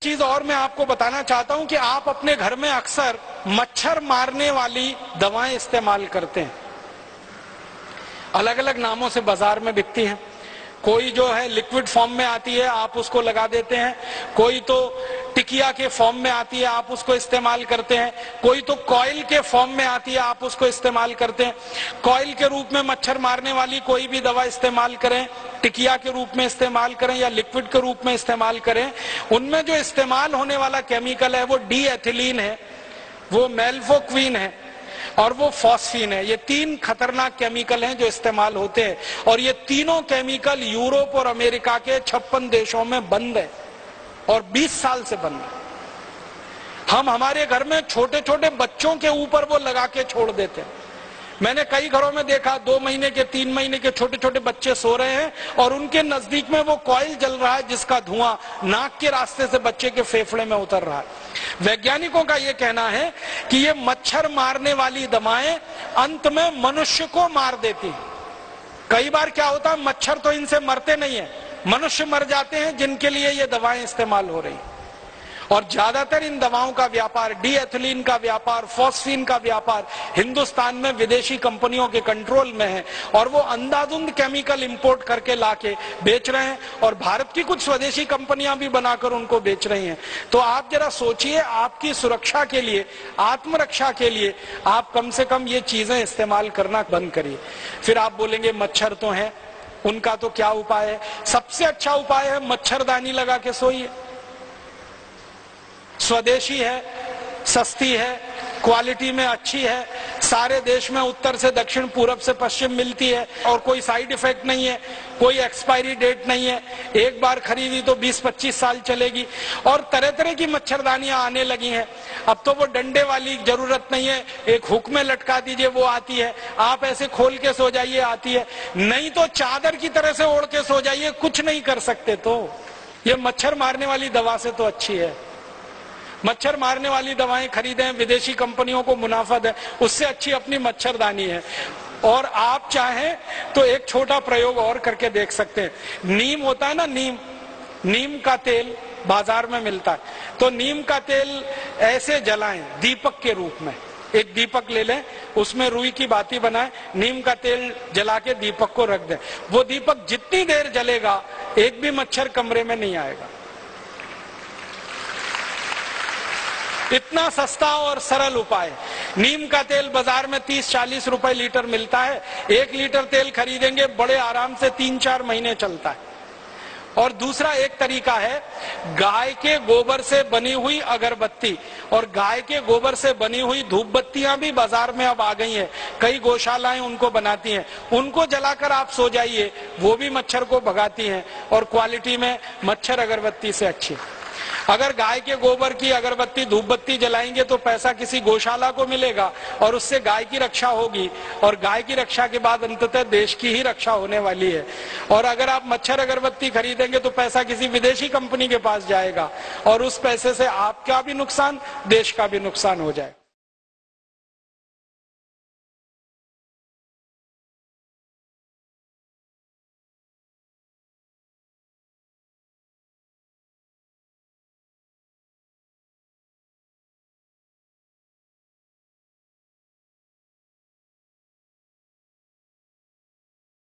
चीज और मैं आपको बताना चाहता हूं कि आप अपने घर में अक्सर मच्छर मारने वाली दवाएं इस्तेमाल करते हैं। अलग अलग नामों से बाजार में बिकती हैं। कोई जो है लिक्विड फॉर्म में आती है, आप उसको लगा देते हैं। कोई तो टिकिया के फॉर्म में आती है, आप उसको इस्तेमाल करते हैं। कोई तो कॉइल के फॉर्म में आती है, आप उसको इस्तेमाल करते हैं। कॉइल के रूप में मच्छर मारने वाली कोई भी दवा इस्तेमाल करें, टिकिया के रूप में इस्तेमाल करें या लिक्विड के रूप में इस्तेमाल करें, उनमें जो इस्तेमाल होने वाला केमिकल है वो डी एथिलीन है, वो मेल्फोक्विन है और वो फॉस्फीन है। ये तीन खतरनाक केमिकल हैं जो इस्तेमाल होते हैं और ये तीनों केमिकल यूरोप और अमेरिका के 56 देशों में बंद है और 20 साल से बंद है। हम हमारे घर में छोटे छोटे बच्चों के ऊपर वो लगा के छोड़ देते हैं। मैंने कई घरों में देखा 2 महीने के 3 महीने के छोटे छोटे बच्चे सो रहे हैं और उनके नजदीक में वो कॉइल जल रहा है जिसका धुआं नाक के रास्ते से बच्चे के फेफड़े में उतर रहा है। वैज्ञानिकों का ये कहना है कि ये मच्छर मारने वाली दवाएं अंत में मनुष्य को मार देती हैं। कई बार क्या होता है, मच्छर तो इनसे मरते नहीं है, मनुष्य मर जाते हैं जिनके लिए ये दवाएं इस्तेमाल हो रही। और ज्यादातर इन दवाओं का व्यापार, डी एथिलीन का व्यापार, फॉस्फीन का व्यापार हिंदुस्तान में विदेशी कंपनियों के कंट्रोल में है और वो अंधाधुंध केमिकल इंपोर्ट करके लाके बेच रहे हैं और भारत की कुछ स्वदेशी कंपनियां भी बनाकर उनको बेच रही हैं। तो आप जरा सोचिए, आपकी सुरक्षा के लिए, आत्मरक्षा के लिए आप कम से कम ये चीजें इस्तेमाल करना बंद करिए। फिर आप बोलेंगे मच्छर तो है, उनका तो क्या उपाय है? सबसे अच्छा उपाय है मच्छरदानी लगा के सोइए। स्वदेशी है, सस्ती है, क्वालिटी में अच्छी है, सारे देश में उत्तर से दक्षिण पूरब से पश्चिम मिलती है और कोई साइड इफेक्ट नहीं है, कोई एक्सपायरी डेट नहीं है। एक बार खरीदी तो 20-25 साल चलेगी और तरह तरह की मच्छरदानियां आने लगी हैं। अब तो वो डंडे वाली जरूरत नहीं है, एक हुक में लटका दीजिए वो आती है, आप ऐसे खोल के सो जाइए आती है, नहीं तो चादर की तरह से ओढ़ के सो जाइए, कुछ नहीं कर सकते। तो ये मच्छर मारने वाली दवा से तो अच्छी है। मच्छर मारने वाली दवाएं खरीदें, विदेशी कंपनियों को मुनाफा दें, उससे अच्छी अपनी मच्छरदानी है। और आप चाहें तो एक छोटा प्रयोग और करके देख सकते हैं। नीम होता है ना, नीम का तेल बाजार में मिलता है, तो नीम का तेल ऐसे जलाएं दीपक के रूप में। एक दीपक ले लें, उसमें रुई की बाती बनाएं, नीम का तेल जला के दीपक को रख दें। वो दीपक जितनी देर जलेगा एक भी मच्छर कमरे में नहीं आएगा। इतना सस्ता और सरल उपाय। नीम का तेल बाजार में 30-40 रुपए लीटर मिलता है। 1 लीटर तेल खरीदेंगे, बड़े आराम से 3-4 महीने चलता है। और दूसरा एक तरीका है, गाय के गोबर से बनी हुई अगरबत्ती और गाय के गोबर से बनी हुई धूप बत्तियां भी बाजार में अब आ गई हैं। कई गौशालाएं उनको बनाती हैं, उनको जलाकर आप सो जाइए, वो भी मच्छर को भगाती हैं और क्वालिटी में मच्छर अगरबत्ती से अच्छी। अगर गाय के गोबर की अगरबत्ती धूप बत्ती जलाएंगे तो पैसा किसी गौशाला को मिलेगा और उससे गाय की रक्षा होगी और गाय की रक्षा के बाद अंततः देश की ही रक्षा होने वाली है। और अगर आप मच्छर अगरबत्ती खरीदेंगे तो पैसा किसी विदेशी कंपनी के पास जाएगा और उस पैसे से आपका भी नुकसान, देश का भी नुकसान हो जाएगा।